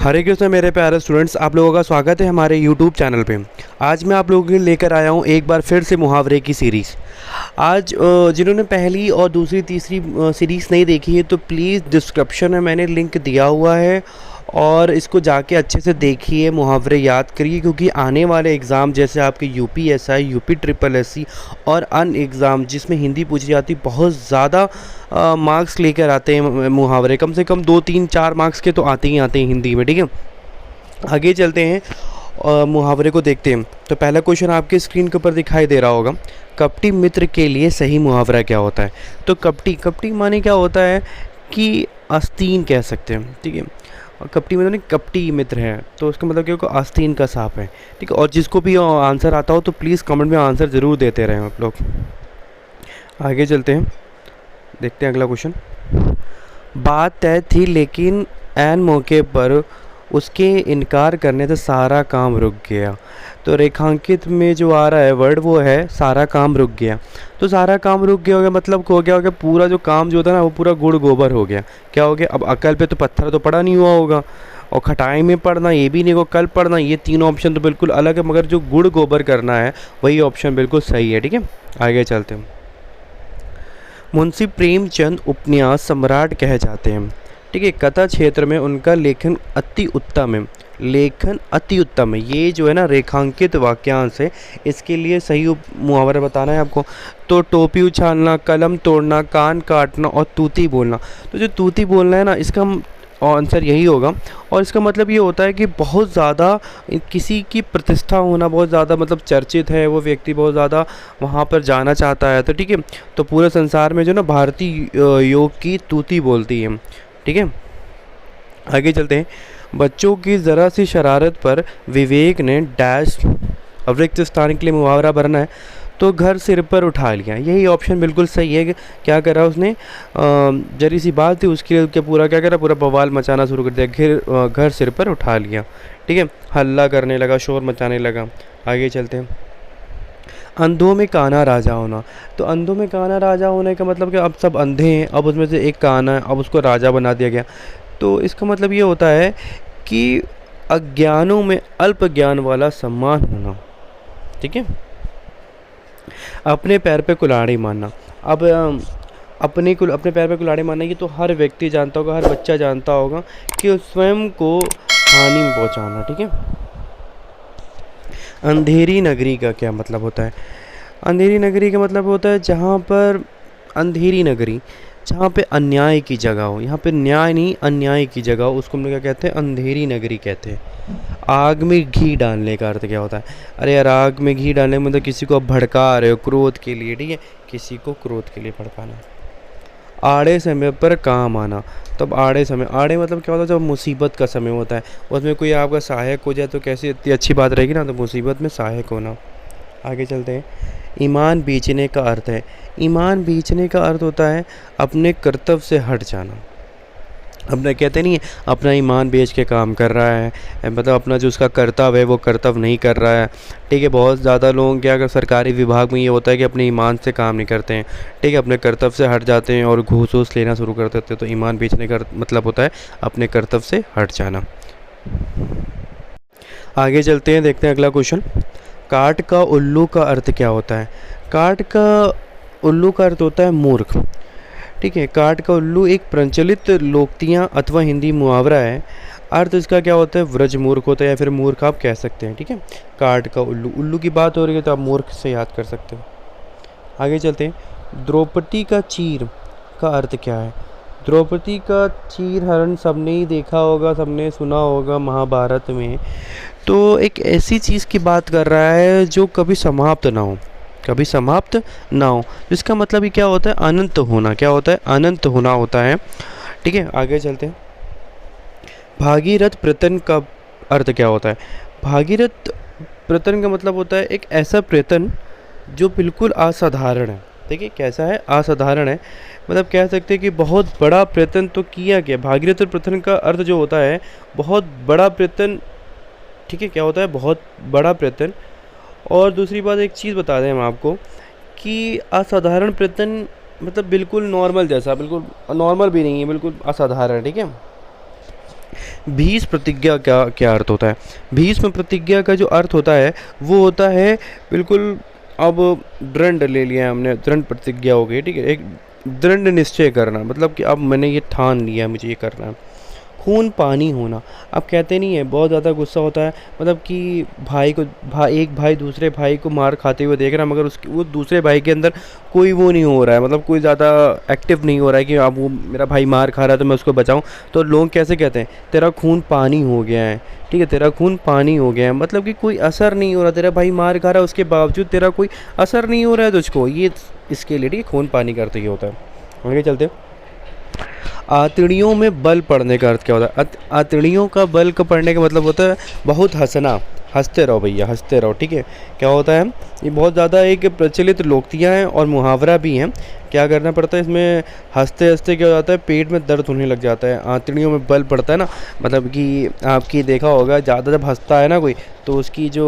हरे कृष्ण मेरे प्यारे स्टूडेंट्स, आप लोगों का स्वागत है हमारे यूट्यूब चैनल पे। आज मैं आप लोगों के लिए लेकर आया हूँ एक बार फिर से मुहावरे की सीरीज़। आज जिन्होंने पहली और दूसरी तीसरी सीरीज़ नहीं देखी है तो प्लीज़ डिस्क्रिप्शन में मैंने लिंक दिया हुआ है और इसको जाके अच्छे से देखिए, मुहावरे याद करिए, क्योंकि आने वाले एग्ज़ाम जैसे आपके यूपीएसआई, यूपी ट्रिपल एससी और अन्य एग्ज़ाम जिसमें हिंदी पूछी जाती बहुत ज़्यादा मार्क्स लेकर आते हैं मुहावरे। कम से कम 2-3-4 मार्क्स के तो आते ही आते हैं हिंदी में। ठीक है, आगे चलते हैं और मुहावरे को देखते हैं। तो पहला क्वेश्चन आपके स्क्रीन के ऊपर दिखाई दे रहा होगा, कपटी मित्र के लिए सही मुहावरा क्या होता है। तो कपटी माने क्या होता है कि आस्तीन कह सकते हैं। ठीक है, और कपटी मतलब नहीं, कपटी मित्र है तो उसका मतलब क्या होगा, आस्तीन का सांप है। ठीक है, और जिसको भी आंसर आता हो तो प्लीज़ कमेंट में आंसर ज़रूर देते रहें आप लोग। आगे चलते हैं, देखते हैं अगला क्वेश्चन। बात तय थी लेकिन ऐन मौके पर उसके इनकार करने से सारा काम रुक गया। तो रेखांकित में जो आ रहा है वर्ड वो है सारा काम रुक गया। तो सारा काम रुक गया हो गया मतलब हो गया पूरा जो काम जो था ना वो पूरा गुड़ गोबर हो गया। क्या हो गया, अब अकल पे तो पत्थर तो पड़ा नहीं हुआ होगा और खटाई में पढ़ना ये भी नहीं होगा, कल पढ़ना, ये तीनों ऑप्शन तो बिल्कुल अलग है, मगर जो गुड़ गोबर करना है वही ऑप्शन बिल्कुल सही है। ठीक है, आगे चलते हैं। मुंशी प्रेमचंद उपन्यास सम्राट कहे जाते हैं। ठीक है, कथा क्षेत्र में उनका लेखन अति उत्तम है। लेखन अति उत्तम है, ये जो है ना रेखांकित वाक्यांश है, इसके लिए सही मुहावरा बताना है आपको। तो टोपी उछालना, कलम तोड़ना, कान काटना और तूती बोलना। तो जो तूती बोलना है ना, इसका आंसर यही होगा। और इसका मतलब ये होता है कि बहुत ज़्यादा किसी की प्रतिष्ठा होना, बहुत ज़्यादा मतलब चर्चित है वो व्यक्ति, बहुत ज़्यादा वहाँ पर जाना चाहता है। तो ठीक है, तो पूरे संसार में जो ना भारतीय योग की तूती बोलती है। ठीक है, आगे चलते हैं। बच्चों की ज़रा सी शरारत पर विवेक ने डैश अवरिक्त स्थान के लिए मुहावरा भरना है तो घर सिर पर उठा लिया। यही ऑप्शन बिल्कुल सही है कि क्या करा उसने, जरी सी बात थी उसके लिए क्या पूरा क्या करा, पूरा बवाल मचाना शुरू कर दिया, घर सिर पर उठा लिया। ठीक है, हल्ला करने लगा, शोर मचाने लगा। आगे चलते हैं। अंधों में काना राजा होना। तो अंधों में काना राजा होने का मतलब कि अब सब अंधे हैं, अब उसमें से एक काना है, अब उसको राजा बना दिया गया। तो इसका मतलब ये होता है कि अज्ञानों में अल्प ज्ञान वाला सम्मान होना। ठीक है, अपने पैर पे कुल्हाड़ी मारना। अब अपने पैर पे कुल्हाड़ी मारना ये तो हर व्यक्ति जानता होगा, हर बच्चा जानता होगा कि स्वयं को हानि में पहुंचाना। ठीक है, अंधेरी नगरी का क्या मतलब होता है। अंधेरी नगरी का मतलब होता है जहाँ पर अंधेरी नगरी, जहाँ पे अन्याय की जगह हो। यहाँ पे न्याय नहीं, अन्याय की जगह हो, उसको हम लोग क्या कहते हैं, अंधेरी नगरी कहते हैं। आग में घी डालने का अर्थ क्या होता है। अरे यार, आग में घी डालने मतलब किसी को भड़का रहे हो क्रोध के लिए। ठीक है, किसी को क्रोध के लिए भड़काना। आड़े समय पर काम आना। तब आड़े समय, आड़े मतलब क्या होता है, जब मुसीबत का समय होता है उसमें कोई आपका सहायक हो जाए तो कैसी इतनी अच्छी बात रहेगी ना, तो मुसीबत में सहायक होना। आगे चलते हैं। ईमान बेचने का अर्थ है। ईमान बेचने का अर्थ होता है अपने कर्तव्य से हट जाना। अपना कहते नहीं है अपना ईमान बेच के काम कर रहा है, मतलब अपना जो उसका कर्तव्य है वो कर्तव्य नहीं कर रहा है। ठीक है, बहुत ज़्यादा लोग क्या, अगर सरकारी विभाग में ये होता है कि अपने ईमान से काम नहीं करते हैं। ठीक है, अपने कर्तव्य से हट जाते हैं और घूस वूस लेना शुरू कर देते हैं। तो ईमान बेचने का मतलब होता है अपने कर्तव्य से हट जाना। आगे चलते हैं, देखते हैं अगला क्वेश्चन। काट का उल्लू का अर्थ क्या होता है। काट का उल्लू का अर्थ होता है मूर्ख। ठीक है, काट का उल्लू एक प्रचलित लोकतियाँ अथवा हिंदी मुहावरा है। अर्थ इसका क्या होता है, व्रज मूर्ख होता है या फिर मूर्ख आप कह सकते हैं। ठीक है, काट का उल्लू, उल्लू की बात हो रही है तो आप मूर्ख से याद कर सकते हो। आगे चलते हैं। द्रौपदी का चीर का अर्थ क्या है। द्रौपदी का चीर हरण सबने ही देखा होगा, सबने सुना होगा महाभारत में। तो एक ऐसी चीज़ की बात कर रहा है जो कभी समाप्त ना हो, कभी समाप्त ना हो। इसका मतलब ही क्या होता है, अनंत होना। क्या होता है, अनंत होना होता है। ठीक है, आगे चलते हैं। भागीरथ प्रयत्न का अर्थ क्या होता है। भागीरथ प्रयत्न का मतलब होता है एक ऐसा प्रयत्न जो बिल्कुल असाधारण है। ठीक है, कैसा है, असाधारण है। मतलब कह सकते हैं कि बहुत बड़ा प्रयत्न तो किया गया। भागीरथ प्रयत्न का अर्थ जो होता है बहुत बड़ा प्रयत्न। ठीक है, क्या होता है, बहुत बड़ा प्रयत्न। और दूसरी बात एक चीज़ बता दें हम आपको कि असाधारण प्रयत्न मतलब बिल्कुल नॉर्मल जैसा, बिल्कुल नॉर्मल भी नहीं है, बिल्कुल असाधारण। ठीक है, भीष्म प्रतिज्ञा क्या क्या अर्थ होता है? भीष्म प्रतिज्ञा का जो अर्थ होता है वो होता है बिल्कुल, अब दृढ़ ले लिया हमने, दृढ़ प्रतिज्ञा हो गई, ठीक है, एक दृढ़ निश्चय करना, मतलब कि अब मैंने ये ठान लिया है मुझे ये करना है। खून पानी होना, अब कहते नहीं है बहुत ज़्यादा गुस्सा होता है, मतलब कि एक भाई दूसरे भाई को मार खाते हुए देख रहा है, मगर उसकी वो दूसरे भाई के अंदर कोई वो नहीं हो रहा है, मतलब कोई ज़्यादा एक्टिव नहीं हो रहा है कि अब वो मेरा भाई मार खा रहा है तो मैं उसको बचाऊं। तो लोग कैसे कहते हैं, तेरा खून पानी हो गया है, ठीक है, तेरा खून पानी हो गया है, मतलब कि कोई असर नहीं हो रहा, तेरा भाई मार खा रहा है उसके बावजूद तेरा कोई असर नहीं हो रहा है तुझको, ये इसके लिए, ठीक है, खून पानी का अर्थ ये होता है। आगे चलते हैं। आंतड़ियों में बल पड़ने का अर्थ क्या होता है? आंतड़ियों का बल का पड़ने का मतलब होता है बहुत हंसना, हंसते रहो भैया, हंसते रहो, ठीक है। क्या होता है, ये बहुत ज़्यादा एक प्रचलित लोकतियाँ हैं और मुहावरा भी हैं। क्या करना पड़ता है इसमें, हंसते हंसते क्या हो जाता है, पेट में दर्द होने लग जाता है। आंतड़ियों में बल पड़ता है ना, मतलब कि आपकी देखा होगा ज़्यादा जब हंसता है ना कोई, तो उसकी जो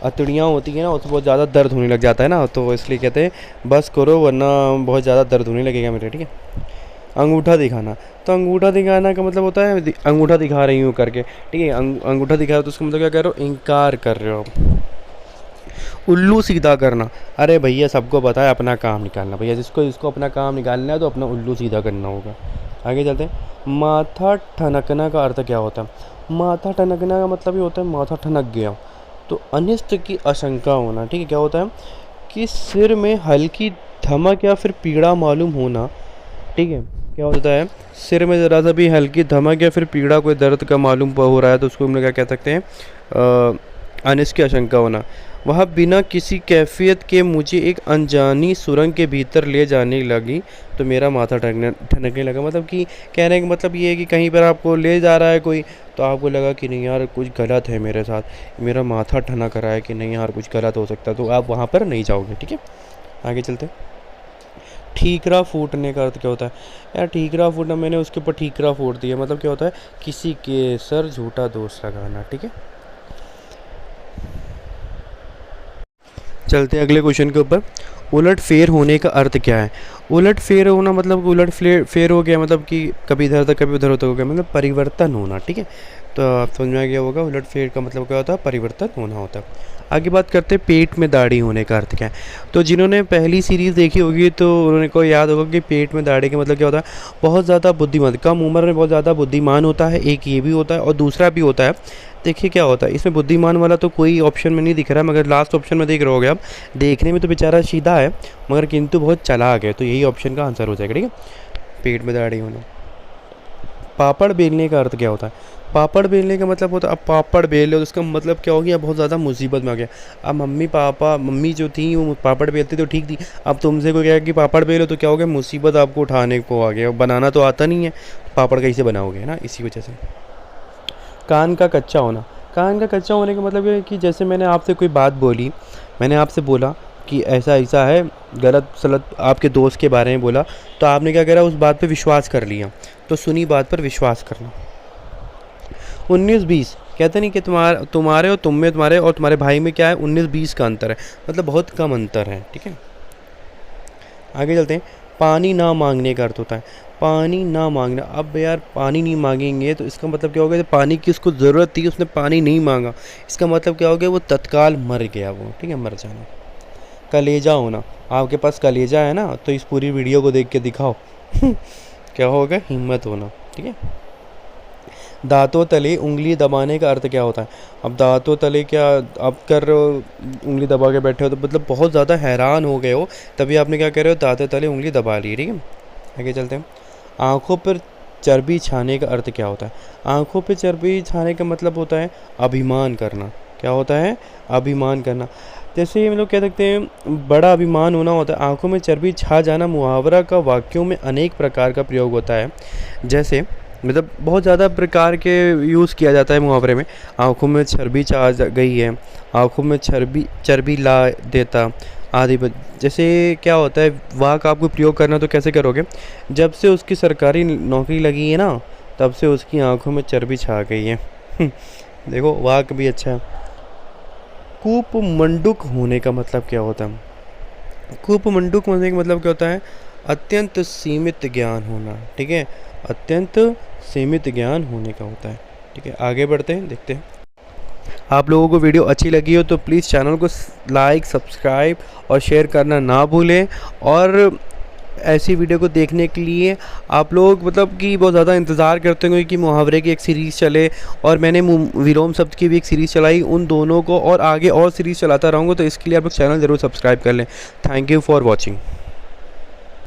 अतड़ियाँ होती हैं ना उसमें बहुत ज़्यादा दर्द होने लग जाता है ना, तो इसलिए कहते हैं बस करो वरना बहुत ज़्यादा दर्द होने लगेगा मेरे, ठीक है। अंगूठा दिखाना, तो अंगूठा दिखाना का मतलब होता है अंगूठा दिखा रही हूँ करके, ठीक है, अंगूठा दिखा रहे हो तो उसका मतलब क्या कर रहे हो, इनकार कर रहे हो। उल्लू सीधा करना, अरे भैया सबको पता है अपना काम निकालना, भैया जिसको अपना काम निकालना है तो अपना उल्लू सीधा करना होगा। आगे चलते हैं। माथा ठनकना का अर्थ क्या होता है? माथा ठनकना का मतलब ये होता है माथा ठनक गया, तो अनिष्ट की आशंका होना, ठीक है। क्या होता है कि सिर में हल्की धमक या फिर पीड़ा मालूम होना, ठीक है। क्या होता है, सिर में ज़रा सा भी हल्की धमक या फिर पीड़ा, कोई दर्द का मालूम हो रहा है तो उसको हम लोग क्या कह सकते हैं, अनिष्ट की आशंका होना। वह बिना किसी कैफियत के मुझे एक अनजानी सुरंग के भीतर ले जाने लगी तो मेरा माथा ठनकने लगा, मतलब कि कहने का मतलब ये है कि कहीं पर आपको ले जा रहा है कोई, तो आपको लगा कि नहीं यार कुछ गलत है मेरे साथ, मेरा माथा ठनक रहा है कि नहीं यार कुछ गलत हो सकता है, तो आप वहाँ पर नहीं जाओगे, ठीक है। आगे चलते हैं। ठीकरा फूटने का अर्थ क्या होता है? यार ठीकरा फूटना, मैंने उसके ऊपर ठीकरा फूट दिया, मतलब क्या होता है, किसी के सर झूठा दोष लगाना, ठीक है। चलते हैं अगले क्वेश्चन के ऊपर। उलट फेर होने का अर्थ क्या है? उलट फेर होना मतलब उलट फेर हो गया, मतलब कि कभी इधर था कभी उधर होता हो गया, मतलब परिवर्तन होना, ठीक है। तो आप समझ में आ गया होगा उलट फेर का मतलब क्या होता है, परिवर्तन होना होता है। आगे बात करते हैं पेट में दाढ़ी होने का अर्थ क्या है। तो जिन्होंने पहली सीरीज़ देखी होगी तो उन्होंने को याद होगा कि पेट में दाढ़ी का मतलब क्या होता है, बहुत ज़्यादा बुद्धिमान, कम उम्र में बहुत ज़्यादा बुद्धिमान होता है, एक ये भी होता है और दूसरा भी होता है। देखिए क्या होता है इसमें, बुद्धिमान वाला तो कोई ऑप्शन में नहीं दिख रहा है, मगर लास्ट ऑप्शन में देख रहे होगे आप, देखने में तो बेचारा सीधा है मगर किंतु बहुत चालाक है, तो यही ऑप्शन का आंसर हो जाएगा, ठीक है, पेट में दाढ़ी होना। पापड़ बेलने का अर्थ क्या होता है? पापड़ बेलने का मतलब होता है, अब पापड़ बेल लो तो उसका मतलब क्या हो गया, बहुत ज़्यादा मुसीबत में आ गया। अब मम्मी जो थी वो पापड़ बेलती तो ठीक थी, अब तुमसे कोई कहा कि पापड़ बेलो तो क्या हो गया, मुसीबत आपको उठाने को आ गया, बनाना तो आता नहीं है, पापड़ कैसे बनाओगे ना, इसी वजह से। कान का कच्चा होना, कान का कच्चा होने का मतलब ये है कि जैसे मैंने आपसे कोई बात बोली, मैंने आपसे बोला कि ऐसा ऐसा है, गलत सलत आपके दोस्त के बारे में बोला, तो आपने क्या करा, उस बात पे विश्वास कर लिया, तो सुनी बात पर विश्वास करना। 19-20 कहते नहीं कि तुम्हारे और तुम में, तुम्हारे और तुम्हारे भाई में क्या है, 19-20 का अंतर है, मतलब बहुत कम अंतर है, ठीक है। आगे चलते हैं। पानी ना मांगने का अर्थ होता है, पानी ना मांगना, अब यार पानी नहीं मांगेंगे तो इसका मतलब क्या हो गया, पानी की उसको ज़रूरत थी उसने पानी नहीं मांगा, इसका मतलब क्या हो गया, वो तत्काल मर गया वो, ठीक है, मर जाना। कलेजा होना, आपके पास कलेजा है ना तो इस पूरी वीडियो को देख के दिखाओ क्या होगा, हिम्मत होना, ठीक है। दांतों तले उंगली दबाने का अर्थ क्या होता है? अब दांतों तले क्या आप कर रहे हो, उंगली दबा के बैठे हो, तो मतलब बहुत ज़्यादा हैरान हो गए हो, तभी आपने क्या कर रहे हो, दांतों तले उंगली दबा ली, ठीक है। आगे चलते हैं। आँखों पर चर्बी छाने का अर्थ क्या होता है? आँखों पर चर्बी छाने का मतलब होता है अभिमान करना। क्या होता है? अभिमान करना। जैसे हम लोग कह सकते हैं बड़ा अभिमान होना होता है। आँखों में चर्बी छा जाना मुहावरा का वाक्यों में अनेक प्रकार का प्रयोग होता है, जैसे मतलब बहुत ज़्यादा प्रकार के यूज़ किया जाता है मुहावरे में। आँखों में चर्बी गई है, आँखों में चर्बी ला देता आदि। जैसे क्या होता है, वाक आपको प्रयोग करना तो कैसे करोगे, जब से उसकी सरकारी नौकरी लगी है ना तब से उसकी आँखों में चर्बी छा गई है देखो वाक भी अच्छा है। कूप मंडूक होने का मतलब क्या होता है? कूप मंडूक होने का मतलब क्या होता है, अत्यंत सीमित ज्ञान होना, ठीक है, अत्यंत सीमित ज्ञान होने का होता है। ठीक है, आगे बढ़ते हैं, देखते हैं। आप लोगों को वीडियो अच्छी लगी हो तो प्लीज़ चैनल को लाइक, सब्सक्राइब और शेयर करना ना भूलें। और ऐसी वीडियो को देखने के लिए आप लोग मतलब कि बहुत ज़्यादा इंतज़ार करते होंगे कि मुहावरे की एक सीरीज़ चले, और मैंने विलोम शब्द की भी एक सीरीज़ चलाई, उन दोनों को और आगे और सीरीज़ चलाता रहूँगा, तो इसके लिए आप लोग चैनल ज़रूर सब्सक्राइब कर लें। Thank you for watching.